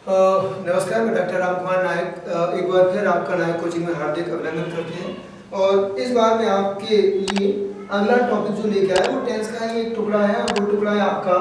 नमस्कार, मैं डॉक्टर राम कुमार नायक एक बार फिर आपका नायक कोचिंग में हार्दिक अभिनंदन करते हैं। और इस बार मैं आपके लिए अगला टॉपिक जो लेके आया वो टेंस का ही एक टुकड़ा है, और वो टुकड़ा है आपका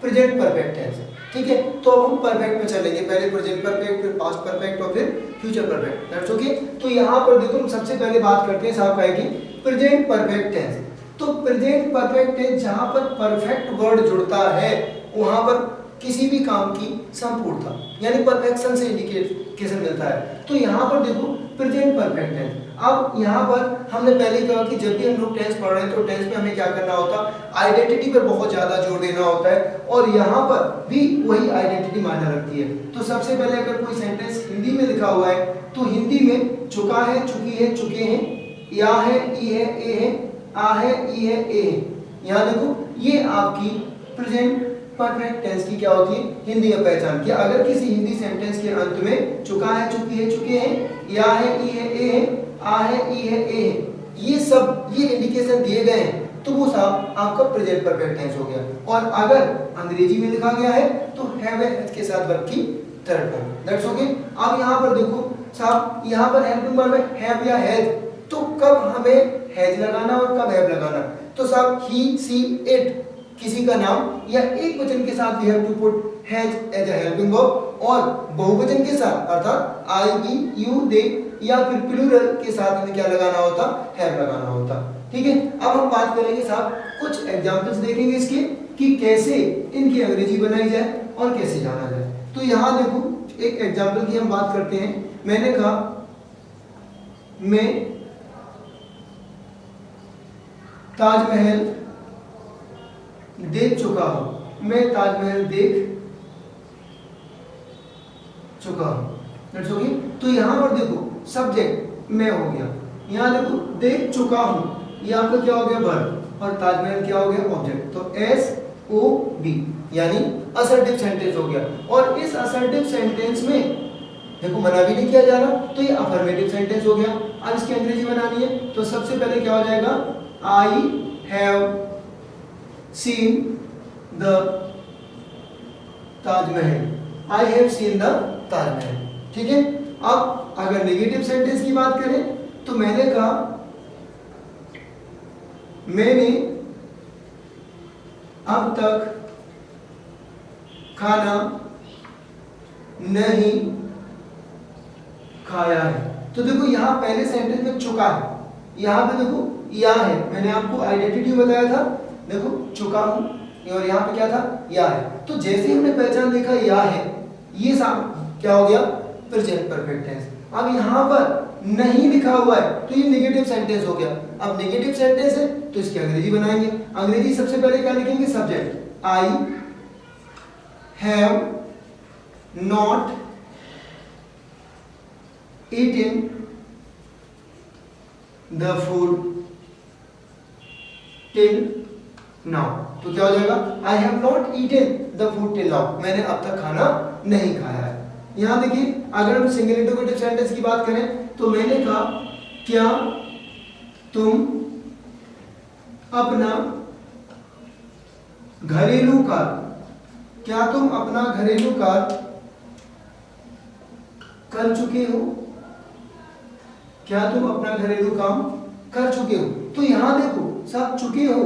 प्रेजेंट परफेक्ट टेंस। ठीक है, तो अब हम परफेक्ट में चलेंगे। पहले प्रेजेंट परफेक्ट, फिर पास्ट परफेक्ट और फिर फ्यूचर परफेक्ट। That's okay. तो यहाँ पर देखो, हम सबसे पहले बात करते हैं साहब का कि प्रेजेंट परफेक्ट टेंस। तो प्रेजेंट परफेक्ट टेंस जहाँ पर परफेक्ट वर्ड जुड़ता है वहाँ पर किसी भी काम की संपूर्णता यानी परफेक्शन से इंडिकेशन मिलता है। तो यहाँ पर देखो प्रेजेंट परफेक्ट टेंस। अब यहाँ पर हमने पहले कहा कि जब भी हम लोग टेंस पढ़ रहे हैं तो टेंस में हमें क्या करना होता है, आइडेंटिटी पर बहुत ज्यादा जोर देना होता है, और यहाँ पर भी वही आइडेंटिटी मायने रखती है। तो सबसे पहले अगर कोई सेंटेंस हिंदी में लिखा हुआ है तो हिंदी में चुका है, चुकी है, चुके हैं, या है, ई है, ए है, आ है, ई है, ए है। यहाँ देखो ये आपकी प्रेजेंट परफेक्ट टेंस की क्या होती है, हिंदी में पहचान। कि अगर किसी हिंदी सेंटेंस के अंत में चुका है, चुकी है, चुके हैं, या है, ई है, ए है, आ है, ई है, ए है, ये सब ये इंडिकेशन दिए गए हैं तो वो साहब आपका प्रेजेंट परफेक्ट टेंस हो गया। और अगर अंग्रेजी में लिखा गया है तो हैव है के साथ वर्ब की थर्ड फॉर्म। That's okay. अब यहाँ पर देखो साहब, यहाँ पर हेल्पिंग वर्ब है हैव या हैज, तो कब हमें हैज लगाना और कब हैव लगाना। तो साहब ही, सी, इट किसी का नाम या एक वचन के साथ we have to put has as a helping verb, और बहुवचन के साथ अर्थात आई, वी, यू, दे या फिर प्लूरल के साथ हमें क्या लगाना होता, हैव लगाना होता। ठीक है, अब हम बात करेंगे साहब, कुछ एग्जांपल्स देखेंगे इसके कि कैसे इनकी अंग्रेजी बनाई जाए और कैसे जाना जाए। तो यहाँ देखो एक एग्जाम्पल की हम बात करते हैं। मैंने कहा मैं ताजमहल देख चुका हूं, मैं ताजमहल देख चुका हूं। तो यहां पर देखो सब्जेक्ट मैं हो गया, यहां देखो देख चुका हूं, यहां पर क्या हो गया वर्ब, और ताजमहल क्या हो गया ऑब्जेक्ट। तो एस ओ बी यानी असर्टिव सेंटेंस हो गया। और इस असर्टिव सेंटेंस में देखो मना भी नहीं किया जा रहा, तो ये अफर्मेटिव सेंटेंस हो गया। अब इसकी अंग्रेजी बनानी है तो सबसे पहले क्या हो जाएगा, I have seen the Taj Mahal, I have seen the Taj Mahal. ठीक है, अब अगर नेगेटिव सेंटेंस की बात करें तो मैंने कहा मैंने अब तक खाना नहीं खाया है। तो देखो यहां पहले सेंटेंस में चुका है, यहां पे देखो या है, मैंने आपको आइडेंटिटी बताया था, देखो चुका हूं, और यहाँ पे क्या था, या है। तो जैसे ही हमने पहचान देखा या है, ये सब क्या हो गया, प्रेजेंट परफेक्ट टेंस। अब यहाँ पर नहीं लिखा हुआ है तो ये नेगेटिव सेंटेंस हो गया। अब नेगेटिव सेंटेंस है तो इसकी अंग्रेजी बनाएंगे। अंग्रेजी सबसे पहले क्या लिखेंगे, subject I have not eaten the food till now. तो क्या हो जाएगा, I have not eaten the food till now, मैंने अब तक खाना नहीं खाया है। यहां देखिए अगर हम सिंगल इंटरोगेटिव सेंटेंस की बात करें तो मैंने कहा क्या तुम अपना घरेलू कार्य, क्या तुम अपना घरेलू कार्य कर चुके हो, क्या तुम अपना घरेलू काम कर चुके हो। तो यहां देखो सब चुके हो,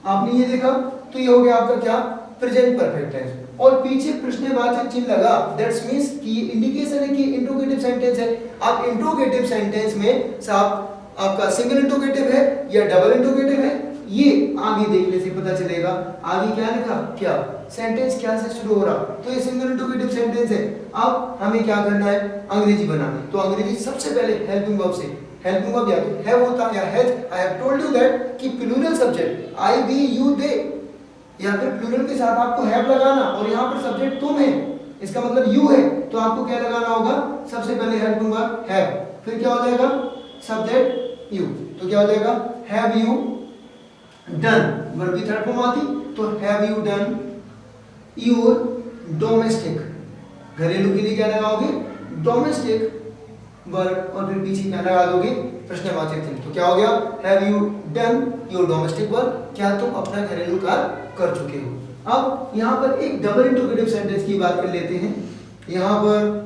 आपने ये देखा, तो ये हो गया आपका क्या, प्रेजेंट परफेक्ट टेंस। और पीछे प्रश्नवाचक चिन्ह लगा, दैट्स मींस कि ये इंडिकेशन है कि इंट्रोगेटिव सेंटेंस है। आप इंट्रोगेटिव सेंटेंस में साहब आपका सिंगल इंट्रोगेटिव है या डबल इंट्रोगेटिव है, ये आगे देखने से पता चलेगा। आगे क्या लिखा, क्या सेंटेंस क्या से शुरू हो रहा, तो ये सिंगल इंट्रोगेटिव सेंटेंस है। अब हमें क्या करना है, अंग्रेजी बनानी। तो अंग्रेजी सबसे पहले हेल्पिंग वर्ब से, हेल्पिंग वर्ब या तो हैव होता या has. I have told you that कि plural subject I, we, you, they या फिर प्लूरल के साथ आपको हैव लगाना, और यहाँ पर सब्जेक्ट तुम है, इसका मतलब यू है, तो आपको क्या लगाना होगा, सबसे पहले हेल्पिंग वर्ब हैव, फिर क्या हो जाएगा सब्जेक्ट यू। तो क्या हो जाएगा, हैव यू डन, वर्ब की थर्ड फॉर्म आती, तो have you done your domestic, घरेलू के लिए क्या लगाओगे, डोमेस्टिक वर्ब, और फिर पीछे क्या लगा दोगे, प्रश्नवाचक चिन्ह। तो क्या हो गया, have you done your domestic work, क्या तुम अपना घरेलू कार्य कर चुके हो। अब यहाँ पर एक डबल इंट्रोगेटिव सेंटेंस की बात कर लेते हैं। यहां पर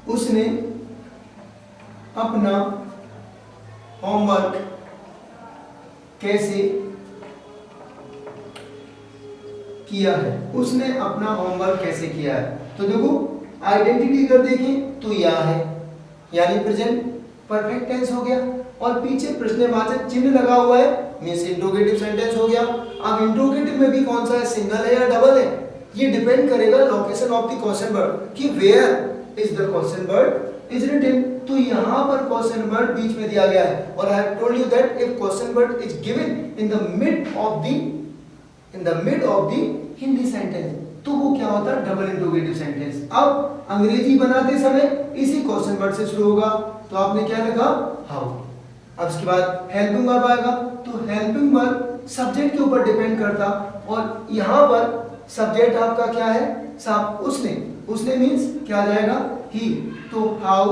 उसने अपना होमवर्क कैसे किया है, उसने अपना होमवर्क कैसे किया है। तो देखो आइडेंटिटी अगर देखें तो या है, यानी प्रेजेंट परफेक्ट टेंस हो गया, और पीछे प्रश्नवाचक चिन्ह लगा हुआ है, मींस इंट्रोगेटिव सेंटेंस हो गया। अब इंट्रोगेटिव में भी कौन सा है, सिंगल है या डबल है, ये डिपेंड करेगा location of the question word कि where is the question word is written. तो यहाँ पर क्वेश्चन वर्ड बीच में दिया गया है, और आई have told you that if question word is given in the mid of the Hindi sentence, तो वो क्या होता है, डबल इंट्रोगेटिव सेंटेंस। अब अंग्रेजी बनाते समय इसी क्वेश्चन वर्ड से शुरू होगा, तो आपने क्या लिखा, हाउ। अब इसके बाद हेल्पिंग वर्ब आएगा, तो हेल्पिंग वर्ब सब्जेक्ट के ऊपर डिपेंड करता, और यहाँ पर सब्जेक्ट आपका क्या है, साहब उसने मींस क्या आ जाएगा, ही। तो हाउ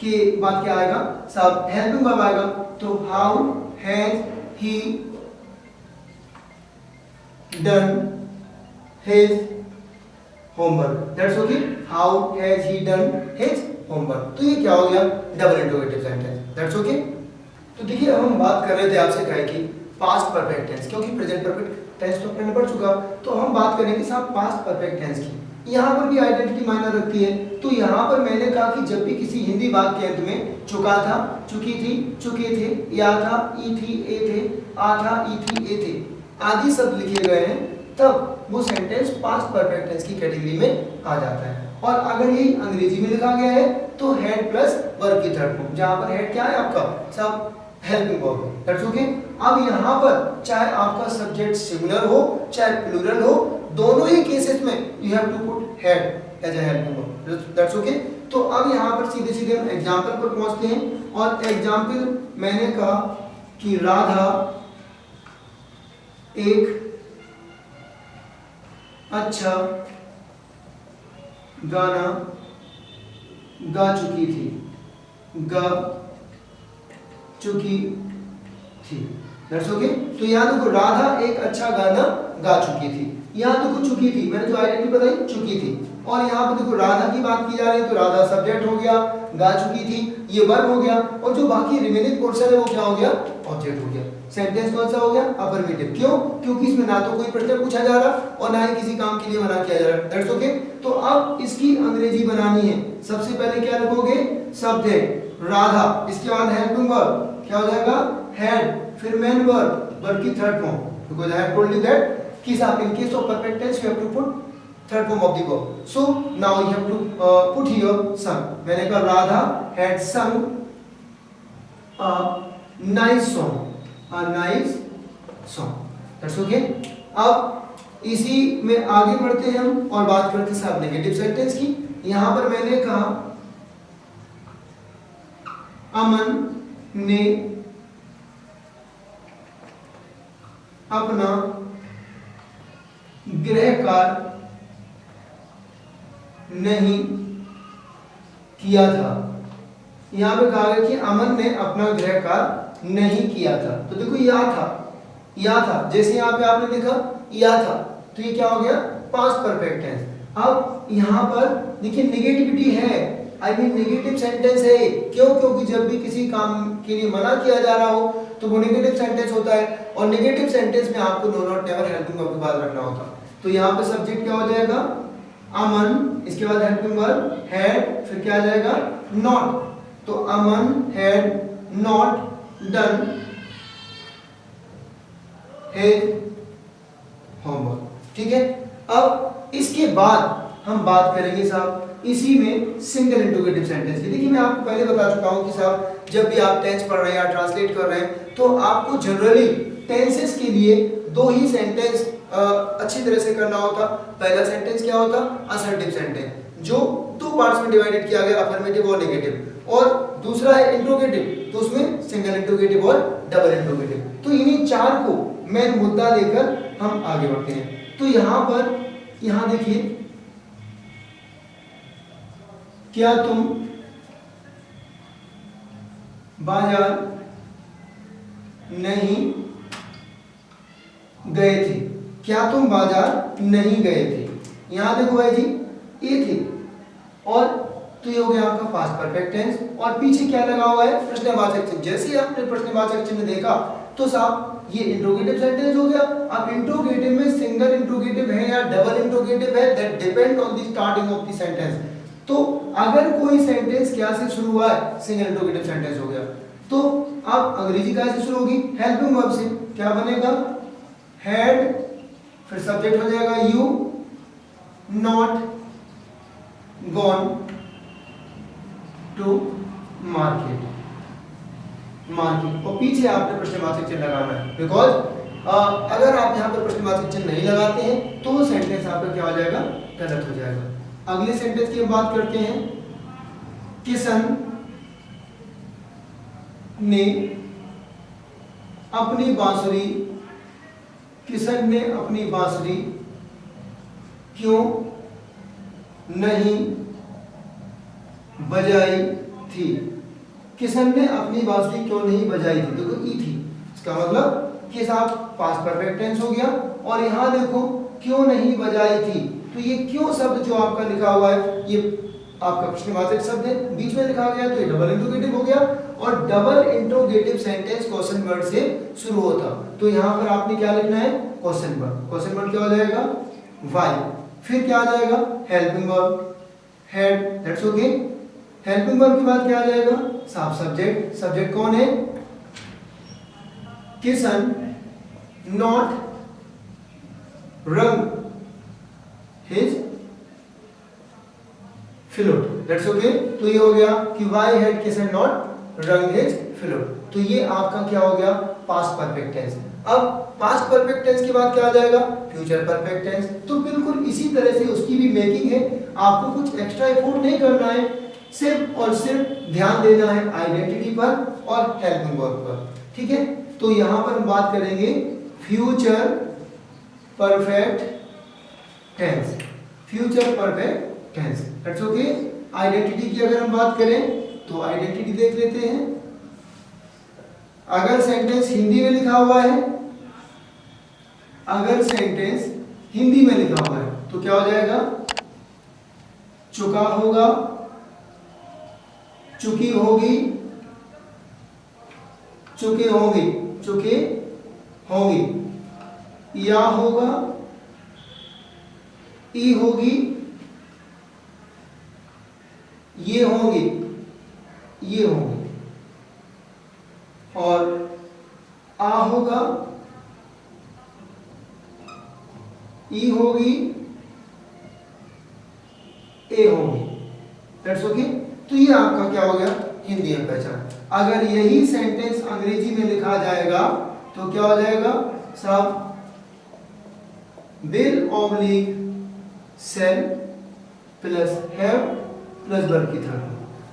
के बाद क्या आएगा, साहब हेल्पिंग वर्ब आएगा, तो how has he done his homework, that's okay. How has he done his homework, तो ये क्या हो गया, double interrogative sentence, that's okay. तो देखिए हम बात कर रहे थे आपसे क्या कि पास्ट परफेक्ट टेंस, क्योंकि प्रेजेंट परफेक्ट टेंस तो अपने पढ़ चुका, तो हम बात करेंगे साहब पास्ट परफेक्ट टेंस की। यहाँ पर भी आइडेंटिटी मायने रखती है, तो यहाँ पर मैंने कहा कि जब भी किसी हिंदी वाक्य के अंत में चुका था, चुकी थी, चुके थे, या था, ई थी, ए थे, आ था, ई थी, ए थे आदि शब्द लिखे गए हैं, तब वो सेंटेंस पास्ट परफेक्ट टेंस की कैटेगरी में आ जाता है। और अगर यही अंग्रेजी में लिखा गया है तो हेड प्लस वर्ब की थर्ड फॉर्म, जहां पर हेड क्या है आपका, सब हेल्पिंग वर्ब, दैट्स ओके। अब यहाँ पर चाहे आपका सब्जेक्ट सिंगुलर हो चाहे प्लूरल हो, दोनों ही केसेस में you have to put had as a helping verb, that's okay. तो अब यहाँ पर सीधे सीधे हम एग्जाम्पल पर पहुंचते हैं, और एग्जाम्पल मैंने कहा कि राधा एक अच्छा गाना गा चुकी थी, दैट्स ओके। तो यहाँ देखो राधा एक अच्छा गाना गा चुकी थी, यहाँ देखो चुकी थी, मैंने जो आइडेंटिटी बताई चुकी थी, और यहाँ पे देखो राधा की बात की जा रही है, तो राधा सब्जेक्ट हो गया, गा चुकी थी ये वर्ब हो गया, और जो बाकी रिमेनिंग पोर्शन है वो क्या हो गया, ऑब्जेक्ट हो गया। सेंटेंस कौन सा हो गया, अफर्मेटिव, क्यों, क्योंकि इसमें ना तो कोई प्रश्न पूछा जा रहा और ना ही किसी काम के लिए मना किया जा रहा, दैट्स ओके। तो अब इसकी अंग्रेजी बनानी है, सबसे पहले क्या लिखोगे, सब्जेक्ट राधा, इसके बाद हेल्पिंग वर्ब क्या हो जाएगा, हेड, फिर मेन वर्ब की third form, because I have told you that कि in case of perfect tense you have to put third form of the verb. So now you have to put here sung. मैंने कहा Radha had sung a nice song. That's okay. अब इसी में आगे बढ़ते हैं हम और बात करते हैं साहब नेगेटिव सेंटेंस की। यहाँ पर मैंने कहा अमन ने अपना गृह कार्य नहीं किया था। यहाँ पे कहा गया कि अमन ने अपना गृह कार्य नहीं किया था, तो देखो या था, जैसे यहाँ पे आपने देखा या था, तो ये क्या हो गया, पास्ट परफेक्ट टेंस। अब यहाँ पर देखिए नेगेटिविटी है, आई मीन नेगेटिव सेंटेंस है, क्यों, क्योंकि जब भी किसी काम के लिए मना किया जा रहा हो तो वो नेगेटिव सेंटेंस होता है, और नेगेटिव सेंटेंस में आपको no not never helping verb के बाद रखना होता। तो यहाँ पे सब्जेक्ट क्या हो जाएगा, अमन, इसके बाद हेल्पिंग वर्ब हैड, फिर क्या आ जाएगा, नॉट, तो Aman had not done his homework, ठीक है। अब इसके बाद हम बात करेंगे साहब इसी में सिंगल इंट्रोगेटिव सेंटेंस की। देखिए मैं आपको पहले बता चुका हूं कि साहब जब भी आप टेंस पढ़ रहे हैं या ट्रांसलेट कर रहे हैं तो आपको जनरली टेंसेस के लिए दो ही सेंटेंस अच्छी तरह से करना होता। पहला सेंटेंस क्या होता, असर्टिव सेंटेंस, जो दो पार्ट्स में डिवाइडेड किया गया, अफर्मेटिव और नेगेटिव, और दूसरा है इंट्रोगेटिव, तो उसमें सिंगल इंट्रोगेटिव और डबल इंट्रोगेटिव। तो इन्हीं चार को मेन मुद्दा लेकर हम आगे बढ़ते हैं। तो यहाँ देखिए, क्या तुम बाजार नहीं गए थे, क्या तुम बाजार नहीं गए थे। यहाँ देखो भाई जी ए थे और तो ये हो गया आपका पास्ट परफेक्ट टेंस और पीछे क्या लगा हुआ है प्रश्नवाचक चिन्ह। जैसे ही आपने प्रश्नवाचक चिन्ह देखा तो साहब ये इंट्रोगेटिव सेंटेंस हो गया। अब इंट्रोगेटिव में सिंगल इंट्रोगेटिव है या डबल इंट्रोगेटिव है that depend on the starting of the sentence. तो अगर कोई सेंटेंस क्या से शुरू हुआ है सिंगल इंट्रोगेटिव सेंटेंस हो गया। तो अब अंग्रेजी कैसे शुरू होगी हेल्पिंग वर्ब से, क्या बनेगा हैड, फिर सब्जेक्ट हो जाएगा you, not gone to market, market और पीछे आपने प्रश्नवाचक चिन्ह लगाना है बिकॉज अगर आप यहाँ पर प्रश्नवाचक चिन्ह नहीं लगाते हैं तो वो सेंटेंस आपका क्या हो जाएगा गलत हो जाएगा। अगले सेंटेंस की हम बात करते हैं किशन ने अपनी बांसुरी, किशन ने अपनी बांसुरी क्यों नहीं बजाई थी। किशन ने अपनी बांसुरी क्यों नहीं बजाई थी, देखो ई थी, इसका मतलब कि साहब पास्ट परफेक्ट टेंस हो गया। और यहाँ देखो क्यों नहीं बजाई थी, तो ये क्यों शब्द जो आपका लिखा हुआ है ये आपका प्रश्नवाचक शब्द है, बीच में लिखा गया तो ये डबल इंट्रोगेटिव हो गया और double interrogative sentence question word से शुरू होता। तो यहाँ पर आपने क्या लिखना है क्वेश्चन वर्ड, क्वेश्चन वर्ड क्या हो जाएगा व्हाई, फिर क्या आ जाएगा helping verb had, that's okay. Helping verb के बाद क्या आ जाएगा साफ सब्जेक्ट, सब्जेक्ट कौन है किशन नॉट रंग हिज फिलोट, दैट्स ओके। तो ये हो गया कि व्हाई हैड किशन नॉट रंग हिज फिलोट, तो ये आपका क्या हो गया पास्ट परफेक्ट टेंस। अब पास्ट परफेक्ट टेंस के बाद क्या आ जाएगा फ्यूचर परफेक्ट टेंस। तो बिल्कुल इसी तरह से उसकी भी मेकिंग है, आपको कुछ एक्स्ट्रा एफर्ट नहीं करना है, सिर्फ और सिर्फ ध्यान देना है आइडेंटिटी पर और हेल्पिंग वर्ब पर, ठीक है। तो यहां पर हम बात करेंगे future perfect tense, future perfect tense, that's okay. Identity की अगर हम बात करें तो आइडेंटिटी देख लेते हैं। अगर सेंटेंस हिंदी में लिखा हुआ है, अगर सेंटेंस हिंदी में लिखा हुआ है तो क्या हो जाएगा चुका होगा, चुकी होगी, चुके होंगे, चुके होंगे, या होगा, ई होगी, ये होंगे, ये होंगे, और आ होगा, ई होगी, ए होगी, दैट्स ओके। तो ये आपका क्या हो गया हिंदी में पहचान। अगर यही सेंटेंस अंग्रेजी में लिखा जाएगा तो क्या हो जाएगा साहब विल ऑब्लिक सेल प्लस हैव प्लस वर्ब की तरह।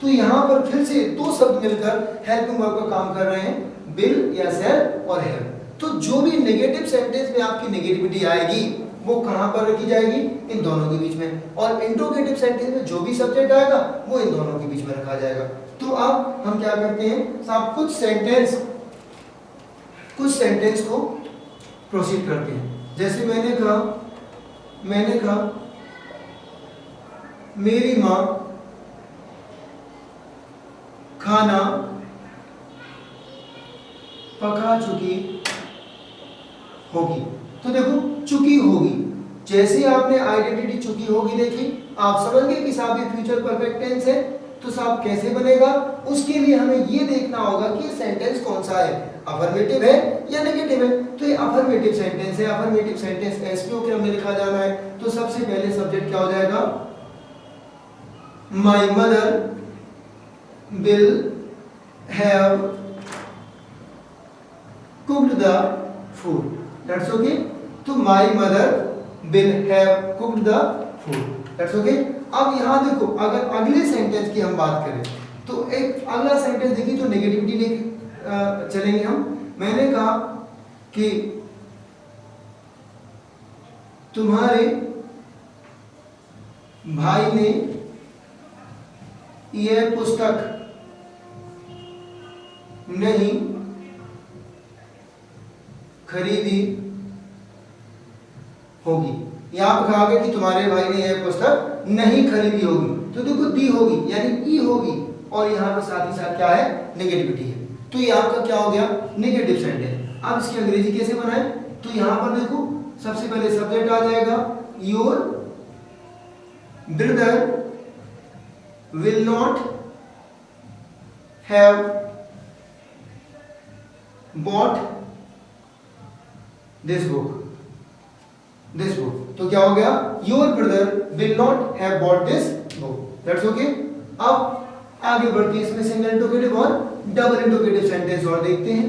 तो यहां पर फिर से दो शब्द मिलकर हेल्पिंग वर्ब का काम कर रहे हैं, विल या सेल और हैव। तो जो भी नेगेटिव सेंटेंस में आपकी नेगेटिविटी आएगी वो कहां पर रखी जाएगी इन दोनों के बीच में, और इंट्रोगेटिव सेंटेंस में जो भी सब्जेक्ट आएगा वो इन दोनों के बीच में रखा जाएगा। तो अब हम क्या करते हैं साहब कुछ सेंटेंस को प्रोसीड करते हैं। जैसे मैंने कहा मेरी माँ खाना पका चुकी होगी। तो देखो चुकी होगी, जैसे आपने आइडेंटिटी चुकी होगी देखी, आप समझ गए कि साहब ये फ्यूचर परफेक्ट टेंस है। तो साहब कैसे बनेगा, उसके लिए हमें ये देखना होगा कि सेंटेंस कौन सा है, अफर्मेटिव है या नेगेटिव है। तो ये अफर्मेटिव सेंटेंस है, अफर्मेटिव सेंटेंस एसपीओ के में लिखा जाना है। तो सबसे पहले सब्जेक्ट क्या हो जाएगा my mother will have cooked the food, that's okay. तो my mother will have cooked the food, that's okay. अब यहां देखो अगर अगले सेंटेंस की हम बात करें तो एक अगला सेंटेंस देखिए तो नेगेटिविटी लेके चलेंगे हम। मैंने कहा कि तुम्हारे भाई ने यह पुस्तक नहीं खरीदी होगी। यहाँ पे कहा गया कि तुम्हारे भाई ने यह पुस्तक नहीं खरीदी होगी, तो देखो दी होगी यानी ई होगी, और यहाँ पे साथ ही साथ क्या है, नेगेटिविटी है, तो ये आपका क्या हो गया, नेगेटिव सेंटेंस। अब इसकी अंग्रेजी कैसे बनाए, तो यहाँ पर देखो सबसे पहले सब्जेक्ट आ जाएगा, your brother will not have bought this book, तो क्या हो गया, your brother will not have bought this book, that's okay. अब आगे बढ़ते हैं, इसमें सिंगल इंटरोगेटिव और डबल इंटरोगेटिव सेंटेंस और देखते हैं।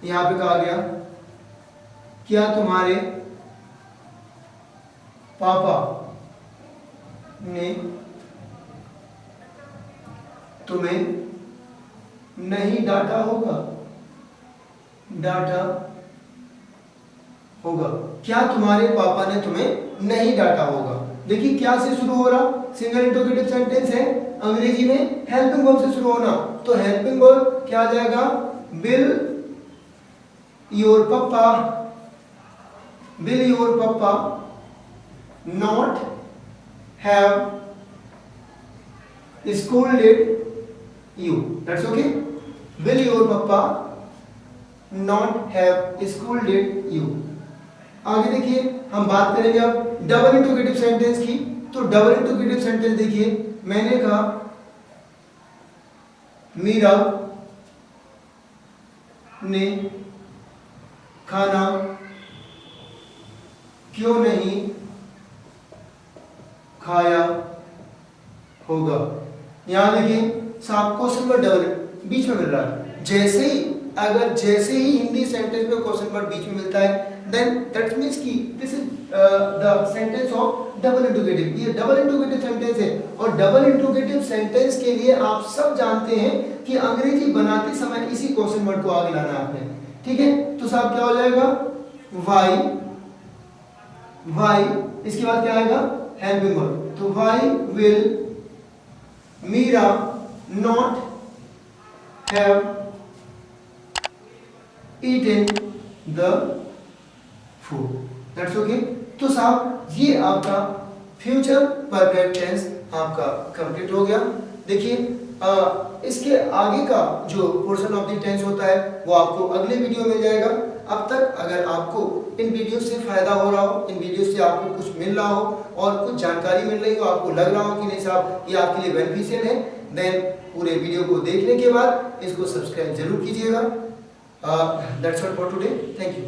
यहां पे कहा गया, क्या तुम्हारे पापा ने तुम्हें नहीं डांटा होगा, क्या तुम्हारे पापा ने तुम्हें नहीं डांटा होगा। देखिए क्या से शुरू हो रहा, सिंगल इंटरोगेटिव सेंटेंस है, अंग्रेजी में हेल्पिंग वर्ब से शुरू होना, तो हेल्पिंग वर्ब क्या आ जाएगा, will your papa not have scolded you, that's okay, will your papa not have scolded you। आगे देखिए हम बात करेंगे अब डबल इंटरोगेटिव सेंटेंस की, तो डबल इंटरोगेटिव सेंटेंस देखिए, मैंने कहा मीरा ने खाना क्यों नहीं खाया होगा। यहां देखिए साफ क्वेश्चन वर्ड डबल बीच में मिल रहा है, जैसे ही हिंदी सेंटेंस में क्वेश्चन वर्ड बीच में मिलता है, देन दैट मींस कि this is the sentence of double interrogative. ये डबल इंटरोगेटिव सेंटेंस है, और डबल इंटरोगेटिव सेंटेंस के लिए आप सब जानते हैं कि अंग्रेजी बनाते समय इसी क्वेश्चन वर्ड को आगे लाना है आपने, ठीक है। तो साहब क्या हो जाएगा, वाई, इसके बाद क्या आएगा, हेल्पिंग वर्ब, तो why will Meera not have eaten the food, that's okay. तो साहब ये आपका फ्यूचर परफेक्ट टेंस आपका कंप्लीट हो गया। देखिए इसके आगे का जो पोर्शन ऑफ द टेंस होता है वो आपको अगले वीडियो में जाएगा। अब तक अगर आपको इन वीडियो से फायदा हो रहा हो, इन वीडियो से आपको कुछ मिल रहा हो और कुछ जानकारी मिल रही हो, आपको लग रहा हो कि नहीं साहब ये आपके लिए बेनिफिशियल है, देन पूरे वीडियो को देखने के बाद इसको सब्सक्राइब जरूर कीजिएगा। That's all for today, thank you.